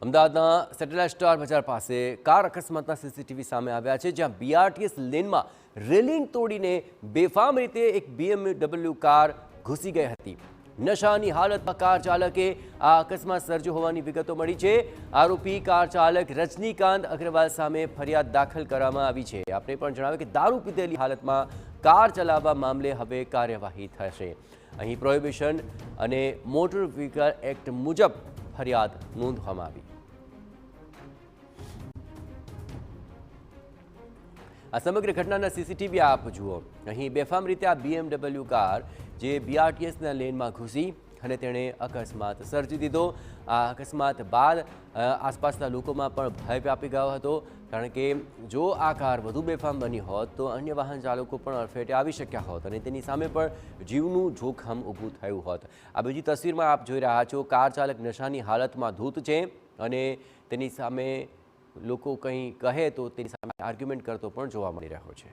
અમદાવાદના satellite star બજાર પાસે કાર અકસ્માતના સીસીટીવી સામે આવ્યા છે, જ્યાં બીઆરટીએસ લેનમાં રેલિંગ તોડીને બેફામ રીતે એક BMW કાર ઘૂસી ગઈ હતી। નશાની હાલતમાં કાર ચાલકે આ અકસ્માત સર્જ્યો હોવાની વિગતો મળી છે। આરોપી કાર ચાલક રજનીકાંત અગ્રવાલ સામે ફરિયાદ દાખલ કરવામાં આવી છે। આપણે પણ જણાવ્યું કે દારૂ પીધેલી હાલતમાં કાર ચલાવવા મામલે હવે કાર્યવાહી થશે। અહીં પ્રોહિબિશન અને મોટર વ્હીકલ એક્ટ મુજબ ફરિયાદ નોંધવામાં આવી। આ સમગ્ર ઘટનાના સીસીટીવી આપ જુઓ। અહીં બેફામ રીતે આ BMW કાર જે બીઆરટીએસના લેનમાં ઘૂસી અને તેણે અકસ્માત સર્જી દીધો। આ અકસ્માત બાદ આસપાસના લોકોમાં પણ ભય વ્યાપી ગયો હતો, કારણ કે જો આ કાર વધુ બેફામ બની હોત તો અન્ય વાહન ચાલકો પણ અડફેટે આવી શક્યા હોત અને તેની સામે પણ જીવનું જોખમ ઊભું થયું હોત। આ બીજી તસવીરમાં આપ જોઈ રહ્યા છો, કાર ચાલક નશાની હાલતમાં ધૂત છે અને તેની સામે લોકો કંઈ કહે તો તેની સામે આર્ગ્યુમેન્ટ કરતો પણ જોવા મળી રહ્યો છે।